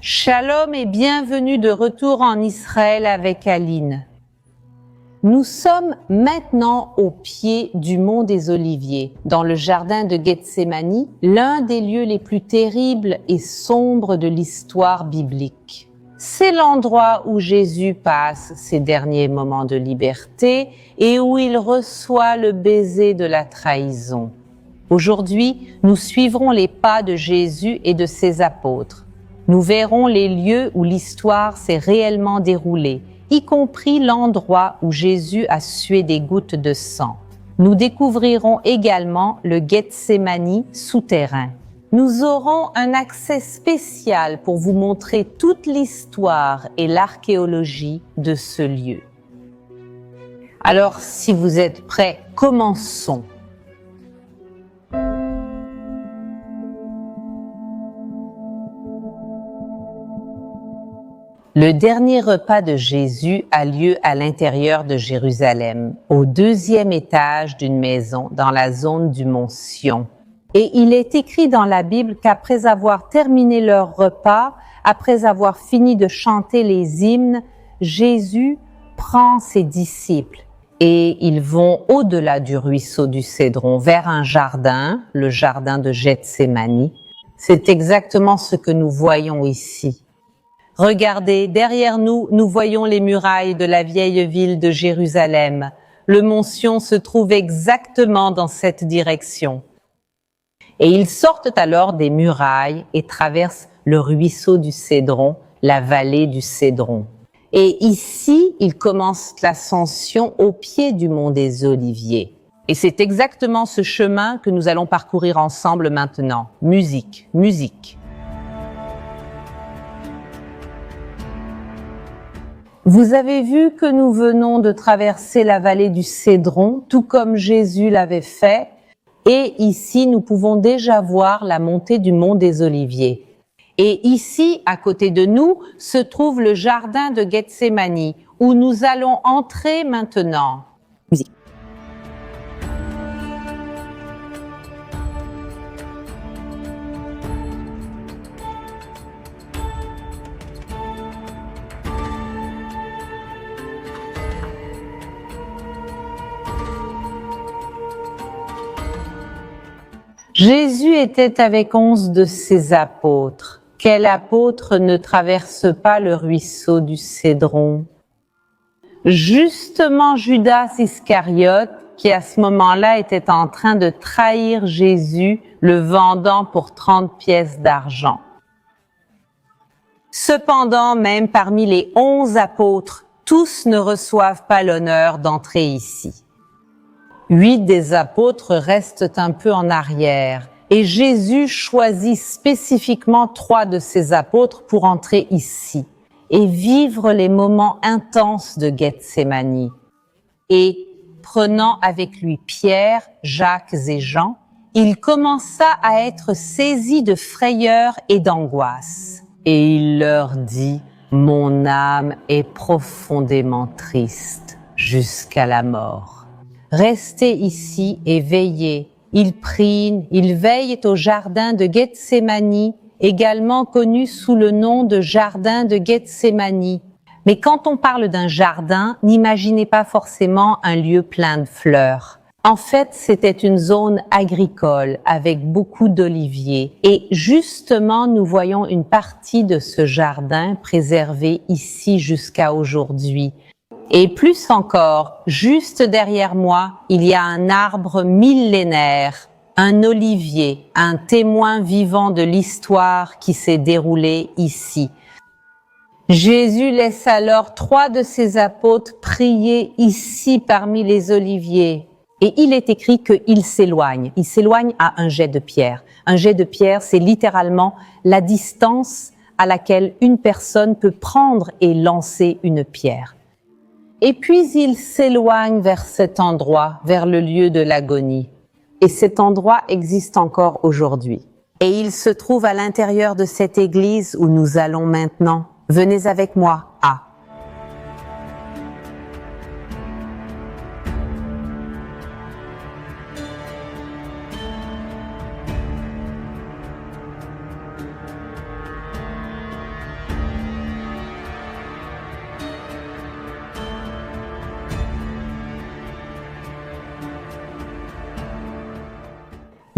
Shalom et bienvenue de retour en Israël avec Aline. Nous sommes maintenant au pied du mont des Oliviers, dans le jardin de Gethsémani, l'un des lieux les plus terribles et sombres de l'histoire biblique. C'est l'endroit où Jésus passe ses derniers moments de liberté et où il reçoit le baiser de la trahison. Aujourd'hui, nous suivrons les pas de Jésus et de ses apôtres. Nous verrons les lieux où l'histoire s'est réellement déroulée, y compris l'endroit où Jésus a sué des gouttes de sang. Nous découvrirons également le Gethsémani souterrain. Nous aurons un accès spécial pour vous montrer toute l'histoire et l'archéologie de ce lieu. Alors, si vous êtes prêts, commençons. Le dernier repas de Jésus a lieu à l'intérieur de Jérusalem, au 2e étage d'une maison dans la zone du mont Sion. Et il est écrit dans la Bible qu'après avoir terminé leur repas, après avoir fini de chanter les hymnes, Jésus prend ses disciples et ils vont au-delà du ruisseau du Cédron vers un jardin, le jardin de Gethsémani. C'est exactement ce que nous voyons ici. Regardez, derrière nous, nous voyons les murailles de la vieille ville de Jérusalem. Le mont Sion se trouve exactement dans cette direction. Et ils sortent alors des murailles et traversent le ruisseau du Cédron, la vallée du Cédron. Et ici, ils commencent l'ascension au pied du mont des Oliviers. Et c'est exactement ce chemin que nous allons parcourir ensemble maintenant. Musique, musique. Vous avez vu que nous venons de traverser la vallée du Cédron, tout comme Jésus l'avait fait. Et ici, nous pouvons déjà voir la montée du mont des Oliviers. Et ici, à côté de nous, se trouve le jardin de Gethsémani, où nous allons entrer maintenant. Musique. Jésus était avec 11 de ses apôtres. Quel apôtre ne traverse pas le ruisseau du Cédron? Justement Judas Iscariote, qui à ce moment-là était en train de trahir Jésus, le vendant pour 30 pièces d'argent. Cependant, même parmi les 11 apôtres, tous ne reçoivent pas l'honneur d'entrer ici. 8 des apôtres restent un peu en arrière et Jésus choisit spécifiquement 3 de ses apôtres pour entrer ici et vivre les moments intenses de Gethsémani. Et prenant avec lui Pierre, Jacques et Jean, il commença à être saisi de frayeur et d'angoisse. Et il leur dit « Mon âme est profondément triste jusqu'à la mort. Restez ici et veillez. » Il prie, il veille au jardin de Gethsémani, également connu sous le nom de jardin de Gethsémani. Mais quand on parle d'un jardin, n'imaginez pas forcément un lieu plein de fleurs. En fait, c'était une zone agricole avec beaucoup d'oliviers. Et justement, nous voyons une partie de ce jardin préservé ici jusqu'à aujourd'hui. Et plus encore, juste derrière moi, il y a un arbre millénaire, un olivier, un témoin vivant de l'histoire qui s'est déroulée ici. Jésus laisse alors 3 de ses apôtres prier ici parmi les oliviers. Et il est écrit qu'il s'éloigne. Il s'éloigne à un jet de pierre. Un jet de pierre, c'est littéralement la distance à laquelle une personne peut prendre et lancer une pierre. Et puis il s'éloigne vers cet endroit, vers le lieu de l'agonie. Et cet endroit existe encore aujourd'hui. Et il se trouve à l'intérieur de cette église où nous allons maintenant. Venez avec moi.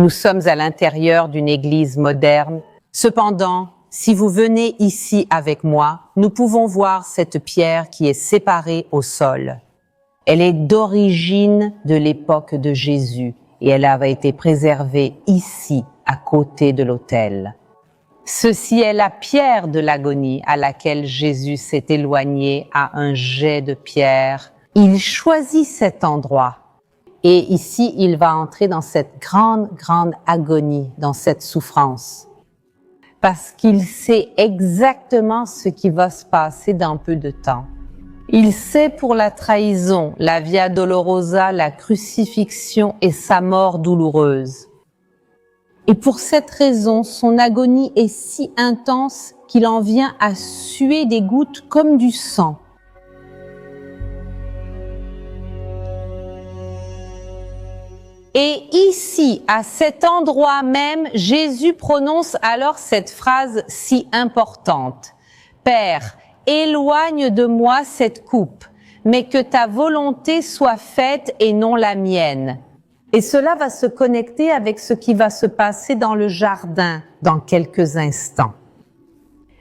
Nous sommes à l'intérieur d'une église moderne. Cependant, si vous venez ici avec moi, nous pouvons voir cette pierre qui est séparée au sol. Elle est d'origine de l'époque de Jésus et elle avait été préservée ici, à côté de l'autel. Ceci est la pierre de l'agonie à laquelle Jésus s'est éloigné à un jet de pierre. Il choisit cet endroit. Et ici, il va entrer dans cette grande agonie, dans cette souffrance. Parce qu'il sait exactement ce qui va se passer dans peu de temps. Il sait pour la trahison, la via dolorosa, la crucifixion et sa mort douloureuse. Et pour cette raison, son agonie est si intense qu'il en vient à suer des gouttes comme du sang. Et ici, à cet endroit même, Jésus prononce alors cette phrase si importante. « Père, éloigne de moi cette coupe, mais que ta volonté soit faite et non la mienne. » Et cela va se connecter avec ce qui va se passer dans le jardin dans quelques instants.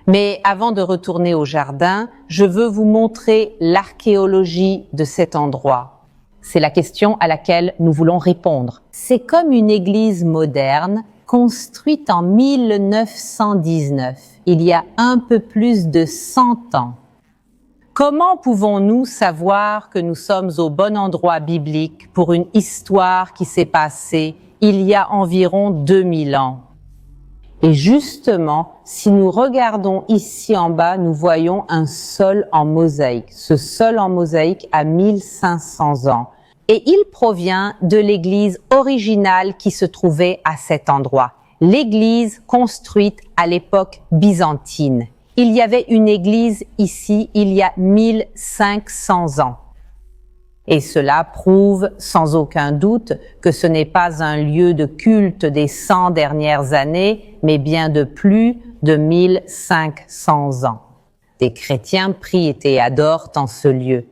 Mais avant de retourner au jardin, je veux vous montrer l'archéologie de cet endroit. C'est la question à laquelle nous voulons répondre. C'est comme une église moderne construite en 1919, il y a un peu plus de 100 ans. Comment pouvons-nous savoir que nous sommes au bon endroit biblique pour une histoire qui s'est passée il y a environ 2000 ans? Et justement, si nous regardons ici en bas, nous voyons un sol en mosaïque. Ce sol en mosaïque a 1500 ans. Et il provient de l'église originale qui se trouvait à cet endroit. L'église construite à l'époque byzantine. Il y avait une église ici il y a 1500 ans. Et cela prouve sans aucun doute que ce n'est pas un lieu de culte des 100 dernières années, mais bien de plus de 1500 ans. Des chrétiens prient et adorent en ce lieu.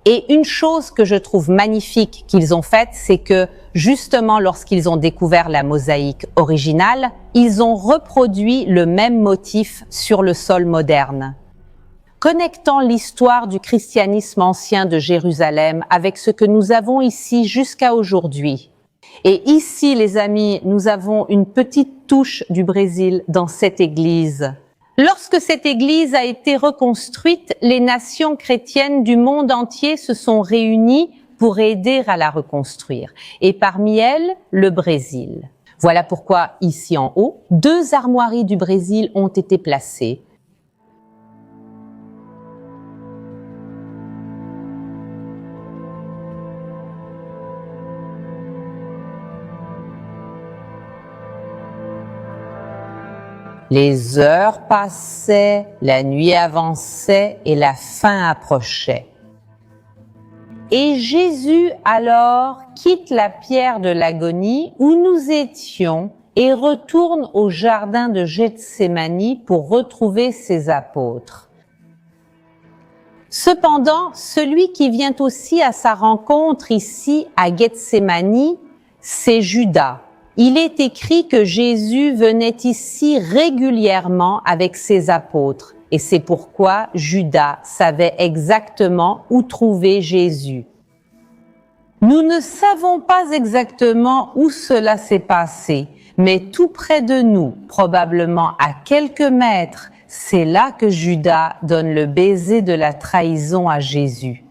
Et une chose que je trouve magnifique qu'ils ont faite, c'est que justement lorsqu'ils ont découvert la mosaïque originale, ils ont reproduit le même motif sur le sol moderne. Connectant l'histoire du christianisme ancien de Jérusalem avec ce que nous avons ici jusqu'à aujourd'hui. Et ici, les amis, nous avons une petite touche du Brésil dans cette église. Lorsque cette église a été reconstruite, les nations chrétiennes du monde entier se sont réunies pour aider à la reconstruire. Et parmi elles, le Brésil. Voilà pourquoi, ici en haut, 2 armoiries du Brésil ont été placées. Les heures passaient, la nuit avançait et la fin approchait. Et Jésus alors quitte la pierre de l'agonie où nous étions et retourne au jardin de Gethsémani pour retrouver ses apôtres. Cependant, celui qui vient aussi à sa rencontre ici à Gethsémani, c'est Judas. Il est écrit que Jésus venait ici régulièrement avec ses apôtres et c'est pourquoi Judas savait exactement où trouver Jésus. Nous ne savons pas exactement où cela s'est passé, mais tout près de nous, probablement à quelques mètres, c'est là que Judas donne le baiser de la trahison à Jésus.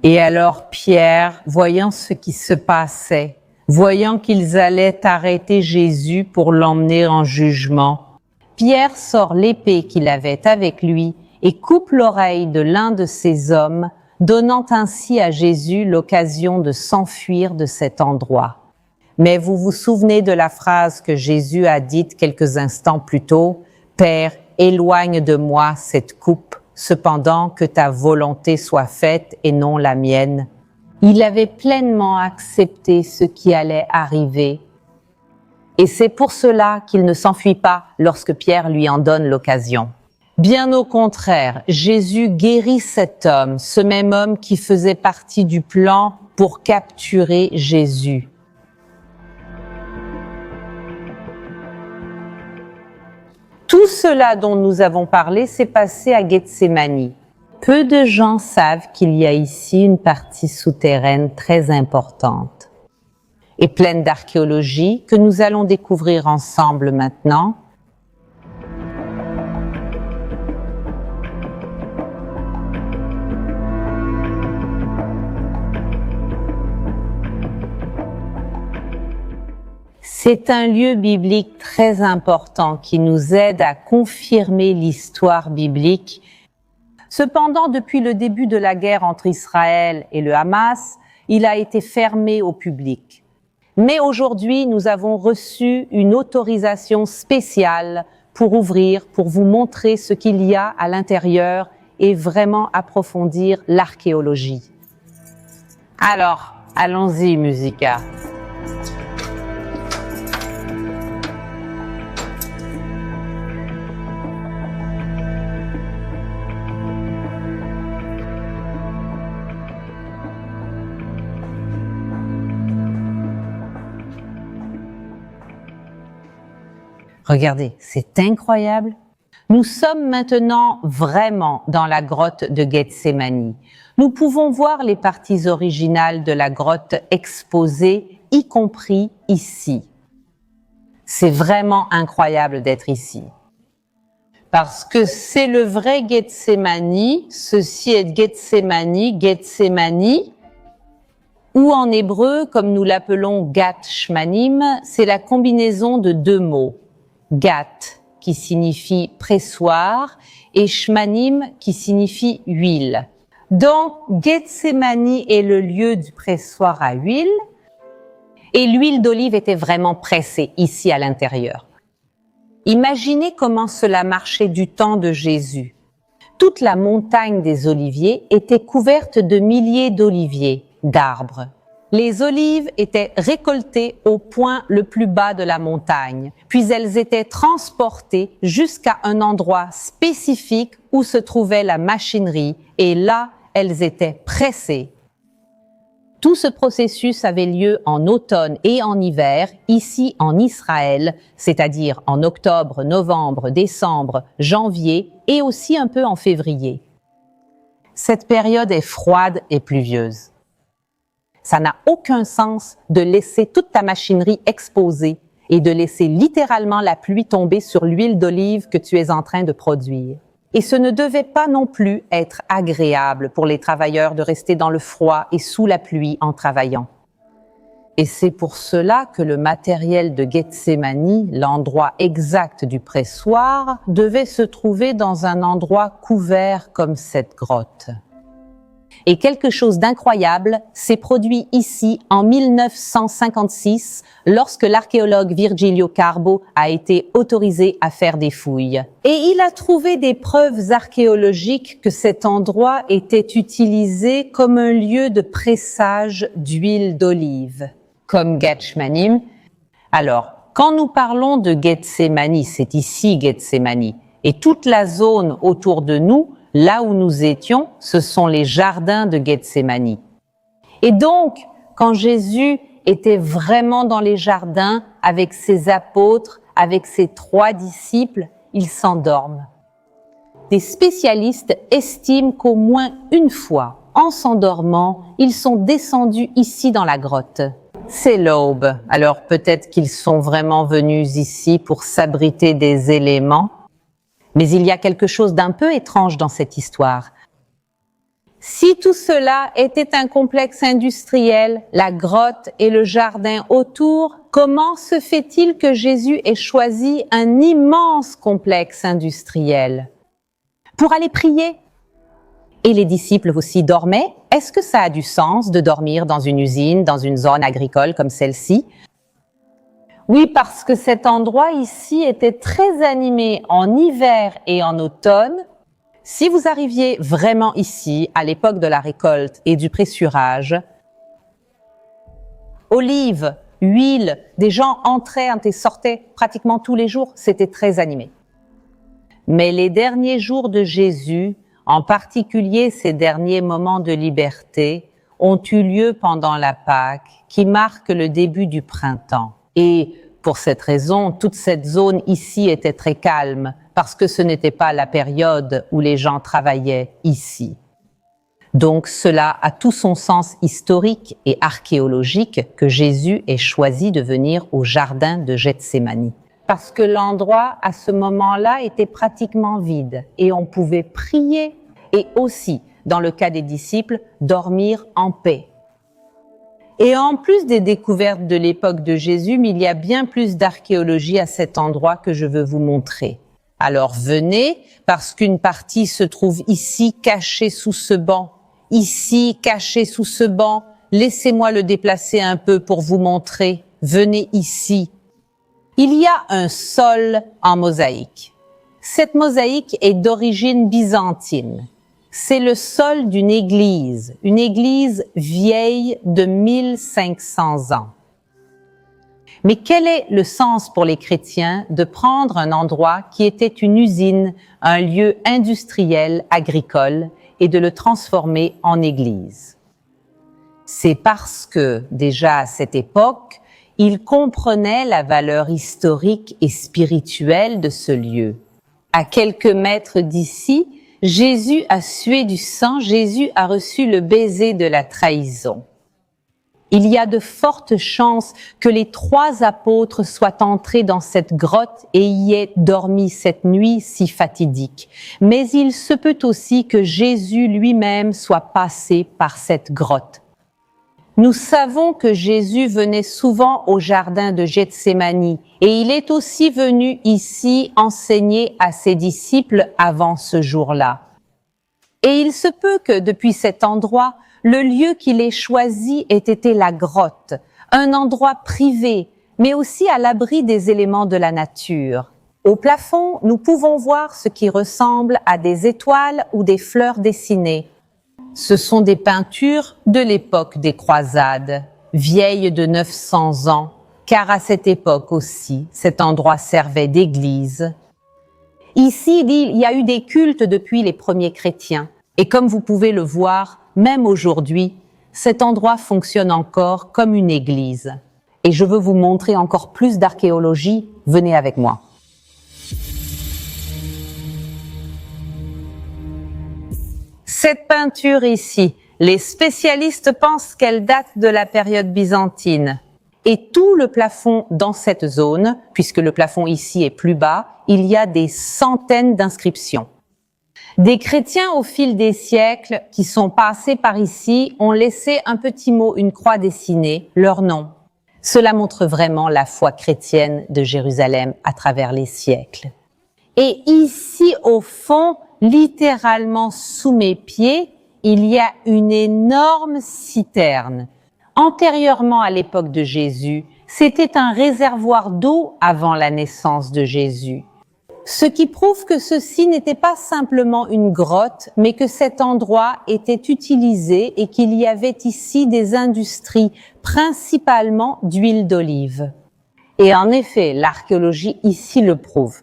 Et alors Pierre, voyant ce qui se passait, voyant qu'ils allaient arrêter Jésus pour l'emmener en jugement, Pierre sort l'épée qu'il avait avec lui et coupe l'oreille de l'un de ces hommes, donnant ainsi à Jésus l'occasion de s'enfuir de cet endroit. Mais vous vous souvenez de la phrase que Jésus a dite quelques instants plus tôt, « Père, éloigne de moi cette coupe, cependant que ta volonté soit faite et non la mienne. » Il avait pleinement accepté ce qui allait arriver. Et c'est pour cela qu'il ne s'enfuit pas lorsque Pierre lui en donne l'occasion. Bien au contraire, Jésus guérit cet homme, ce même homme qui faisait partie du plan pour capturer Jésus. Tout cela dont nous avons parlé s'est passé à Gethsémani. Peu de gens savent qu'il y a ici une partie souterraine très importante et pleine d'archéologie que nous allons découvrir ensemble maintenant. C'est un lieu biblique très important qui nous aide à confirmer l'histoire biblique. Cependant, depuis le début de la guerre entre Israël et le Hamas, il a été fermé au public. Mais aujourd'hui, nous avons reçu une autorisation spéciale pour ouvrir, pour vous montrer ce qu'il y a à l'intérieur et vraiment approfondir l'archéologie. Alors, allons-y, Musica. Regardez, c'est incroyable. Nous sommes maintenant vraiment dans la grotte de Gethsémani. Nous pouvons voir les parties originales de la grotte exposées, y compris ici. C'est vraiment incroyable d'être ici. Parce que c'est le vrai Gethsémani, ceci est Gethsémani, ou en hébreu, comme nous l'appelons Gat Shmanim, c'est la combinaison de deux mots. Gat, qui signifie pressoir, et Shmanim, qui signifie huile. Donc, Gethsémani est le lieu du pressoir à huile, et l'huile d'olive était vraiment pressée ici à l'intérieur. Imaginez comment cela marchait du temps de Jésus. Toute la montagne des oliviers était couverte de milliers d'oliviers, d'arbres. Les olives étaient récoltées au point le plus bas de la montagne, puis elles étaient transportées jusqu'à un endroit spécifique où se trouvait la machinerie, et là, elles étaient pressées. Tout ce processus avait lieu en automne et en hiver, ici en Israël, c'est-à-dire en octobre, novembre, décembre, janvier et aussi un peu en février. Cette période est froide et pluvieuse. Ça n'a aucun sens de laisser toute ta machinerie exposée et de laisser littéralement la pluie tomber sur l'huile d'olive que tu es en train de produire. Et ce ne devait pas non plus être agréable pour les travailleurs de rester dans le froid et sous la pluie en travaillant. Et c'est pour cela que le matériel de Gethsémani, l'endroit exact du pressoir, devait se trouver dans un endroit couvert comme cette grotte. Et quelque chose d'incroyable s'est produit ici en 1956 lorsque l'archéologue Virgilio Carbo a été autorisé à faire des fouilles. Et il a trouvé des preuves archéologiques que cet endroit était utilisé comme un lieu de pressage d'huile d'olive, comme Gat Shmanim. Alors, quand nous parlons de Gethsémani, c'est ici Gethsémani, et toute la zone autour de nous, là où nous étions, ce sont les jardins de Gethsémani. Et donc, quand Jésus était vraiment dans les jardins avec ses apôtres, avec ses 3 disciples, ils s'endorment. Des spécialistes estiment qu'au moins une fois, en s'endormant, ils sont descendus ici dans la grotte. C'est l'aube, alors peut-être qu'ils sont vraiment venus ici pour s'abriter des éléments. Mais il y a quelque chose d'un peu étrange dans cette histoire. Si tout cela était un complexe industriel, la grotte et le jardin autour, comment se fait-il que Jésus ait choisi un immense complexe industriel pour aller prier? Et les disciples aussi dormaient? Est-ce que ça a du sens de dormir dans une usine, dans une zone agricole comme celle-ci? Oui, parce que cet endroit ici était très animé en hiver et en automne. Si vous arriviez vraiment ici, à l'époque de la récolte et du pressurage, olives, huile, des gens entraient et sortaient pratiquement tous les jours, c'était très animé. Mais les derniers jours de Jésus, en particulier ces derniers moments de liberté, ont eu lieu pendant la Pâque, qui marque le début du printemps. Et pour cette raison, toute cette zone ici était très calme, parce que ce n'était pas la période où les gens travaillaient ici. Donc cela a tout son sens historique et archéologique que Jésus ait choisi de venir au jardin de Gethsémani. Parce que l'endroit, à ce moment-là, était pratiquement vide et on pouvait prier et aussi, dans le cas des disciples, dormir en paix. Et en plus des découvertes de l'époque de Jésus, il y a bien plus d'archéologie à cet endroit que je veux vous montrer. Alors venez, parce qu'une partie se trouve ici, cachée sous ce banc. Ici, cachée sous ce banc. Laissez-moi le déplacer un peu pour vous montrer. Venez ici. Il y a un sol en mosaïque. Cette mosaïque est d'origine byzantine. C'est le sol d'une église vieille de 1500 ans. Mais quel est le sens pour les chrétiens de prendre un endroit qui était une usine, un lieu industriel, agricole, et de le transformer en église? C'est parce que, déjà à cette époque, ils comprenaient la valeur historique et spirituelle de ce lieu. À quelques mètres d'ici, Jésus a sué du sang, Jésus a reçu le baiser de la trahison. Il y a de fortes chances que les 3 apôtres soient entrés dans cette grotte et y aient dormi cette nuit si fatidique. Mais il se peut aussi que Jésus lui-même soit passé par cette grotte. Nous savons que Jésus venait souvent au jardin de Gethsémani et il est aussi venu ici enseigner à ses disciples avant ce jour-là. Et il se peut que depuis cet endroit, le lieu qu'il ait choisi ait été la grotte, un endroit privé, mais aussi à l'abri des éléments de la nature. Au plafond, nous pouvons voir ce qui ressemble à des étoiles ou des fleurs dessinées. Ce sont des peintures de l'époque des croisades, vieilles de 900 ans, car à cette époque aussi, cet endroit servait d'église. Ici, il y a eu des cultes depuis les premiers chrétiens. Et comme vous pouvez le voir, même aujourd'hui, cet endroit fonctionne encore comme une église. Et je veux vous montrer encore plus d'archéologie. Venez avec moi. Cette peinture ici, les spécialistes pensent qu'elle date de la période byzantine. Et tout le plafond dans cette zone, puisque le plafond ici est plus bas, il y a des centaines d'inscriptions. Des chrétiens au fil des siècles qui sont passés par ici ont laissé un petit mot, une croix dessinée, leur nom. Cela montre vraiment la foi chrétienne de Jérusalem à travers les siècles. Et ici au fond, littéralement sous mes pieds, il y a une énorme citerne. Antérieurement à l'époque de Jésus, c'était un réservoir d'eau avant la naissance de Jésus. Ce qui prouve que ceci n'était pas simplement une grotte, mais que cet endroit était utilisé et qu'il y avait ici des industries, principalement d'huile d'olive. Et en effet, l'archéologie ici le prouve.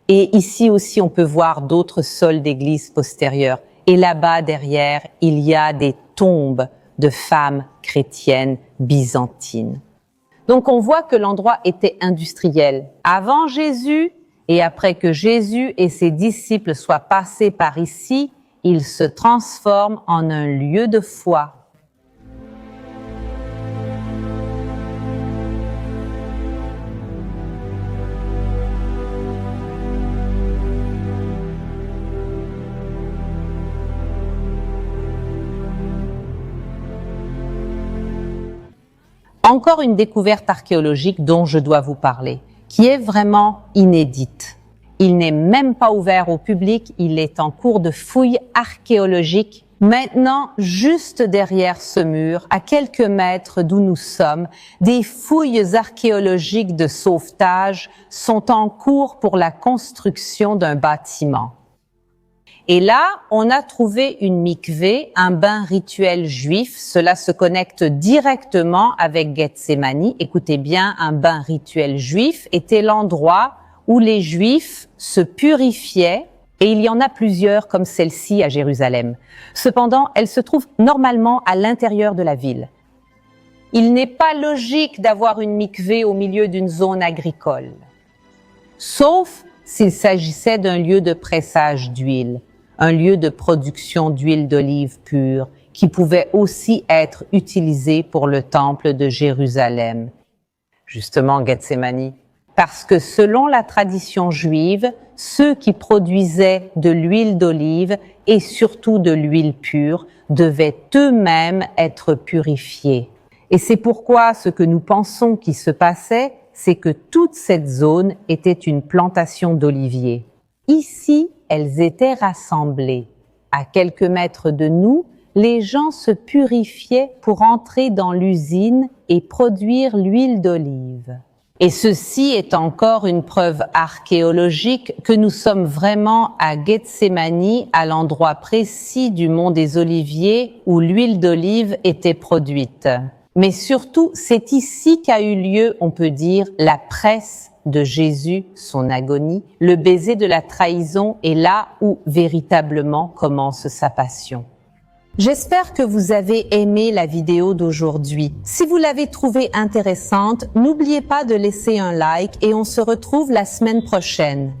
Et ici aussi, on peut voir d'autres sols d'églises postérieures. Et là-bas, derrière, il y a des tombes de femmes chrétiennes byzantines. Donc on voit que l'endroit était industriel. Avant Jésus, et après que Jésus et ses disciples soient passés par ici, il se transforme en un lieu de foi. Encore une découverte archéologique dont je dois vous parler, qui est vraiment inédite. Il n'est même pas ouvert au public, il est en cours de fouilles archéologiques. Maintenant, juste derrière ce mur, à quelques mètres d'où nous sommes, des fouilles archéologiques de sauvetage sont en cours pour la construction d'un bâtiment. Et là, on a trouvé une mikvé, un bain rituel juif. Cela se connecte directement avec Gethsémani. Écoutez bien, un bain rituel juif était l'endroit où les Juifs se purifiaient, et il y en a plusieurs comme celle-ci à Jérusalem. Cependant, elle se trouve normalement à l'intérieur de la ville. Il n'est pas logique d'avoir une mikvé au milieu d'une zone agricole. Sauf s'il s'agissait d'un lieu de pressage d'huile, un lieu de production d'huile d'olive pure, qui pouvait aussi être utilisé pour le temple de Jérusalem. Justement, Gethsémani. Parce que selon la tradition juive, ceux qui produisaient de l'huile d'olive et surtout de l'huile pure devaient eux-mêmes être purifiés. Et c'est pourquoi ce que nous pensons qui se passait, c'est que toute cette zone était une plantation d'oliviers. Ici, elles étaient rassemblées. À quelques mètres de nous, les gens se purifiaient pour entrer dans l'usine et produire l'huile d'olive. Et ceci est encore une preuve archéologique que nous sommes vraiment à Gethsémani, à l'endroit précis du mont des Oliviers où l'huile d'olive était produite. Mais surtout, c'est ici qu'a eu lieu, on peut dire, la presse de Jésus, son agonie. Le baiser de la trahison est là où véritablement commence sa passion. J'espère que vous avez aimé la vidéo d'aujourd'hui. Si vous l'avez trouvée intéressante, n'oubliez pas de laisser un like et on se retrouve la semaine prochaine.